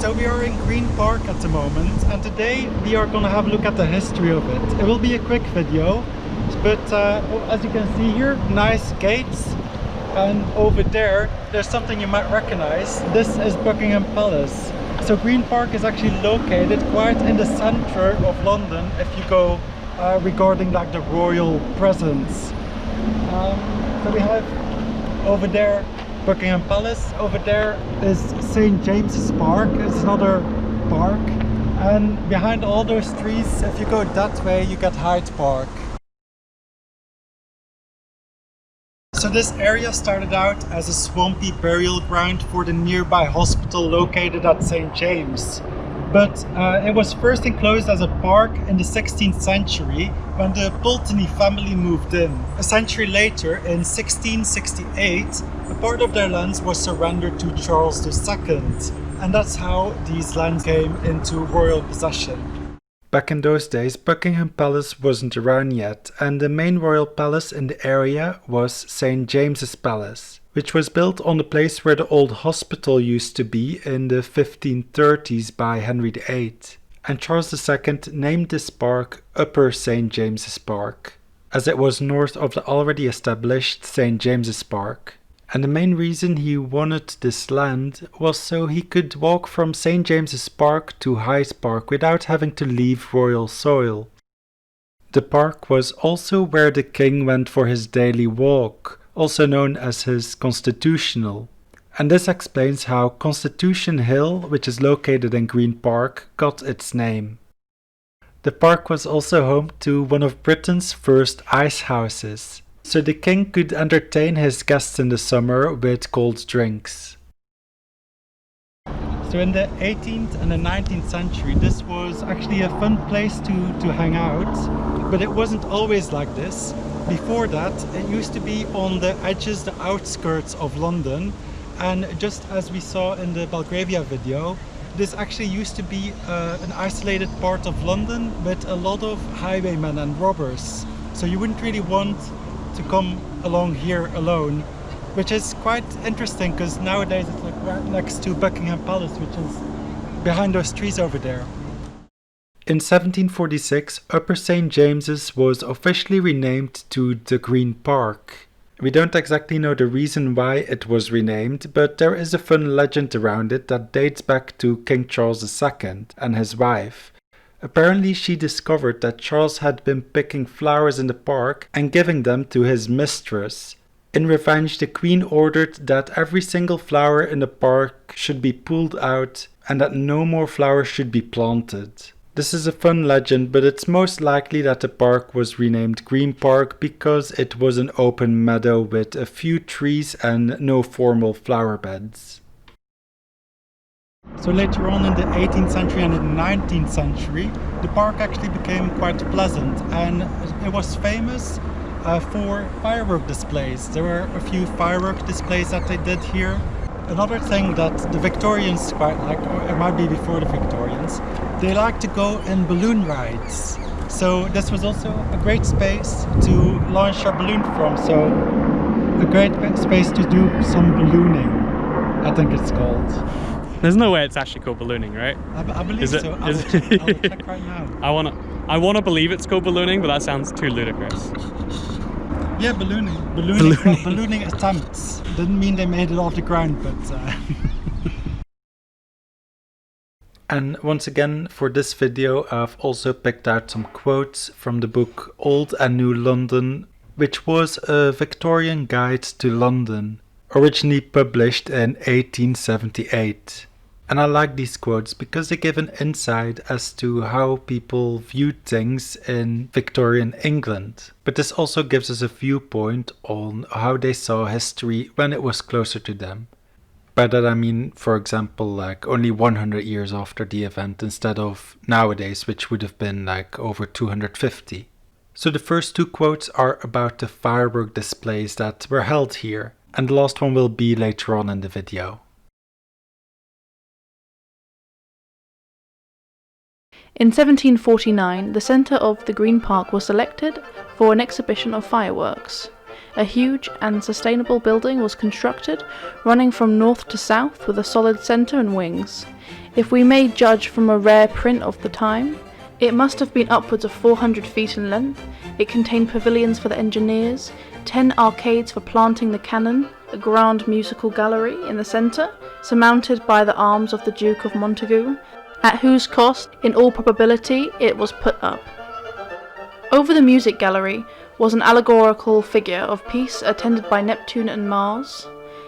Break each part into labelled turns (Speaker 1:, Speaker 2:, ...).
Speaker 1: So we are in Green Park at the moment, and today we are gonna have a look at the history of it. It will be a quick video, but as you can see here, nice gates, and over there's something you might recognize. This is Buckingham Palace. So Green Park is actually located quite in the center of London if you go regarding like the royal presence. So we have over there Buckingham Palace, over there is St. James's Park, it's another park, and behind all those trees, if you go that way, you get Hyde Park. So this area started out as a swampy burial ground for the nearby hospital located at St. James. But it was first enclosed as a park in the 16th century when the Pulteney family moved in. A century later, in 1668, a part of their lands was surrendered to Charles II, and that's how these lands came into royal possession.
Speaker 2: Back in those days, Buckingham Palace wasn't around yet, and the main royal palace in the area was St. James's Palace, which was built on the place where the old hospital used to be in the 1530s by Henry VIII. And Charles II named this park Upper St. James's Park, as it was north of the already established St. James's Park. And the main reason he wanted this land was so he could walk from St. James's Park to Hyde Park without having to leave royal soil. The park was also where the king went for his daily walk, also known as his Constitutional. And this explains how Constitution Hill, which is located in Green Park, got its name. The park was also home to one of Britain's first ice houses, so the king could entertain his guests in the summer with cold drinks.
Speaker 1: So in the 18th and the 19th century, this was actually a fun place to hang out, but it wasn't always like this. Before that, it used to be on the edges, the outskirts of London, and just as we saw in the Belgravia video, this actually used to be an isolated part of London with a lot of highwaymen and robbers. So you wouldn't really want to come along here alone, which is quite interesting because nowadays it's like right next to Buckingham Palace, which is behind those trees over there.
Speaker 2: In 1746, Upper St. James's was officially renamed to the Green Park. We don't exactly know the reason why it was renamed, but there is a fun legend around it that dates back to King Charles II and his wife. Apparently she discovered that Charles had been picking flowers in the park and giving them to his mistress. In revenge, the Queen ordered that every single flower in the park should be pulled out and that no more flowers should be planted. This is a fun legend, but it's most likely that the park was renamed Green Park because it was an open meadow with a few trees and no formal flower beds.
Speaker 1: So later on in the 18th century and in the 19th century, the park actually became quite pleasant, and it was famous for firework displays. There were a few firework displays that they did here. Another thing that the Victorians quite like, or it might be before the Victorians, they like to go in balloon rides. So this was also a great space to launch your balloon from, so a great space to do some ballooning, I think it's called.
Speaker 3: There's no way it's actually called ballooning, right?
Speaker 1: I believe so. I'll check right now.
Speaker 3: I wanna believe it's called ballooning, but that sounds too ludicrous.
Speaker 1: Yeah, ballooning attempts. Didn't mean they made it off the ground, but...
Speaker 2: And once again, for this video, I've also picked out some quotes from the book Old and New London, which was a Victorian guide to London, originally published in 1878. And I like these quotes because they give an insight as to how people viewed things in Victorian England. But this also gives us a viewpoint on how they saw history when it was closer to them. By that I mean, for example, like only 100 years after the event instead of nowadays, which would have been like over 250. So the first two quotes are about the firework displays that were held here, and the last one will be later on in the video.
Speaker 4: In 1749, the centre of the Green Park was selected for an exhibition of fireworks. A huge and sustainable building was constructed, running from north to south with a solid centre and wings. If we may judge from a rare print of the time, it must have been upwards of 400 feet in length. It contained pavilions for the engineers, 10 arcades for planting the cannon, a grand musical gallery in the centre, surmounted by the arms of the Duke of Montagu, at whose cost, in all probability, it was put up. Over the music gallery was an allegorical figure of peace attended by Neptune and Mars,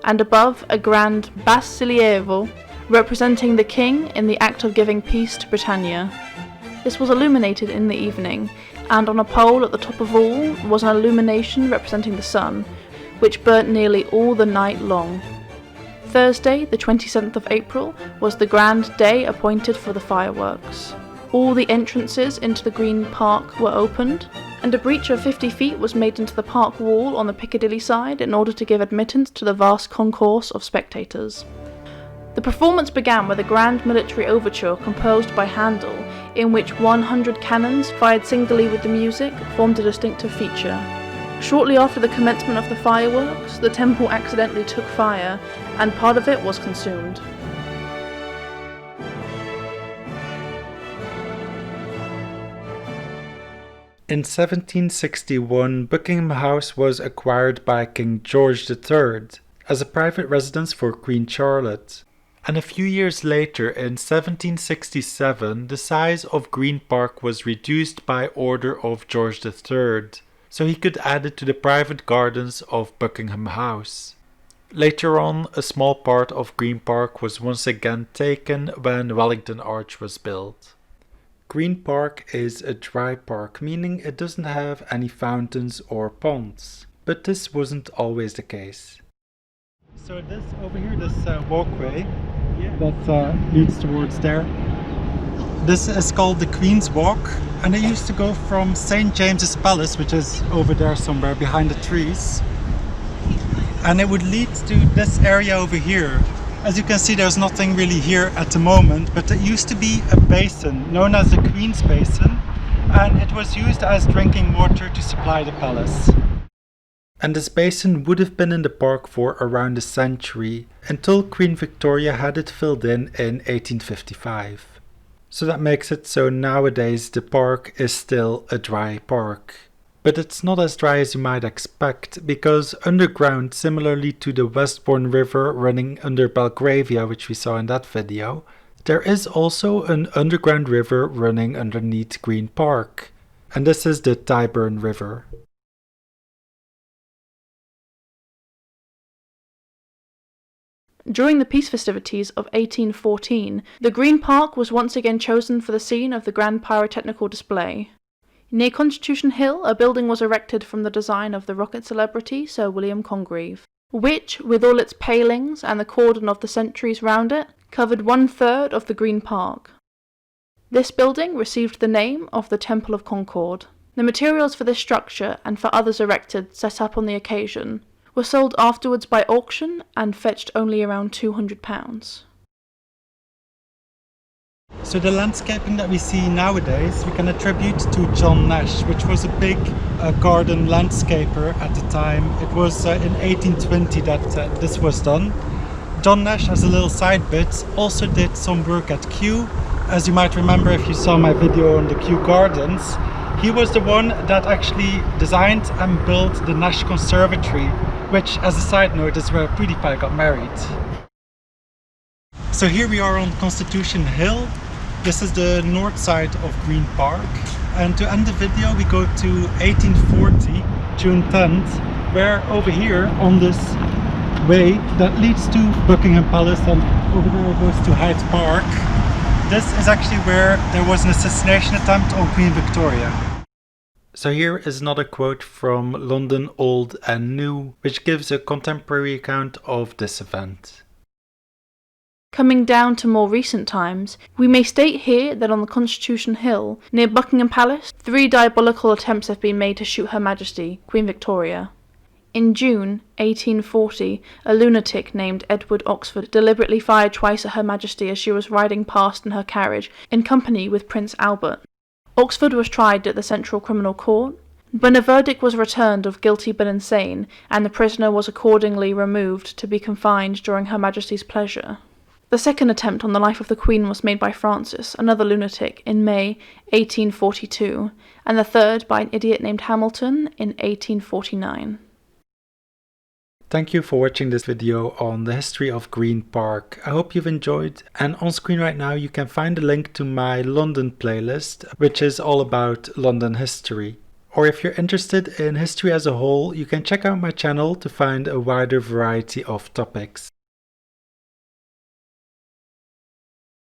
Speaker 4: and above a grand bas-relievo representing the king in the act of giving peace to Britannia. This was illuminated in the evening, and on a pole at the top of all was an illumination representing the sun, which burnt nearly all the night long. Thursday, the 27th of April, was the grand day appointed for the fireworks. All the entrances into the Green Park were opened, and a breach of 50 feet was made into the park wall on the Piccadilly side in order to give admittance to the vast concourse of spectators. The performance began with a grand military overture composed by Handel, in which 100 cannons, fired singly with the music, formed a distinctive feature. Shortly after the commencement of the fireworks, the temple accidentally took fire, and part of it was consumed.
Speaker 2: In 1761, Buckingham House was acquired by King George III as a private residence for Queen Charlotte. And a few years later, in 1767, the size of Green Park was reduced by order of George III, so he could add it to the private gardens of Buckingham House. Later on, a small part of Green Park was once again taken when Wellington Arch was built. Green Park is a dry park, meaning it doesn't have any fountains or ponds, but this wasn't always the case.
Speaker 1: So this over here, this walkway that leads towards there, this is called the Queen's Walk, and it used to go from St. James's Palace, which is over there somewhere behind the trees, and it would lead to this area over here. As you can see, there's nothing really here at the moment, but it used to be a basin known as the Queen's Basin, and it was used as drinking water to supply the palace.
Speaker 2: And this basin would have been in the park for around a century, until Queen Victoria had it filled in 1855. So that makes it so nowadays the park is still a dry park. But it's not as dry as you might expect, because underground, similarly to the Westbourne River running under Belgravia, which we saw in that video, there is also an underground river running underneath Green Park. And this is the Tyburn River.
Speaker 4: During the Peace Festivities of 1814, the Green Park was once again chosen for the scene of the grand pyrotechnical display. Near Constitution Hill, a building was erected from the design of the rocket celebrity Sir William Congreve, which, with all its palings and the cordon of the centuries round it, covered 1/3 of the Green Park. This building received the name of the Temple of Concord. The materials for this structure, and for others erected set up on the occasion, were sold afterwards by auction and fetched only around £200.
Speaker 1: So the landscaping that we see nowadays we can attribute to John Nash, which was a big garden landscaper at the time. It was in 1820 that this was done. John Nash, as a little side bit, also did some work at Kew. As you might remember if you saw my video on the Kew Gardens, he was the one that actually designed and built the Nash Conservatory, which, as a side note, is where PewDiePie got married. So here we are on Constitution Hill. This is the north side of Green Park. And to end the video, we go to 1840, June 10th, where over here on this way that leads to Buckingham Palace and over there it goes to Hyde Park. This is actually where there was an assassination attempt on Queen Victoria.
Speaker 2: So here is another quote from London Old and New, which gives a contemporary account of this event.
Speaker 4: Coming down to more recent times, we may state here that on the Constitution Hill, near Buckingham Palace, 3 diabolical attempts have been made to shoot Her Majesty, Queen Victoria. In June 1840, a lunatic named Edward Oxford deliberately fired twice at Her Majesty as she was riding past in her carriage, in company with Prince Albert. Oxford was tried at the Central Criminal Court, when a verdict was returned of guilty but insane, and the prisoner was accordingly removed to be confined during Her Majesty's pleasure. The The second attempt on the life of the Queen was made by Francis, another lunatic, in May 1842, and the third by an idiot named Hamilton in 1849.
Speaker 2: Thank you for watching this video on the history of Green Park. I hope you've enjoyed, and on screen right now you can find a link to my London playlist, which is all about London history. Or if you're interested in history as a whole, you can check out my channel to find a wider variety of topics.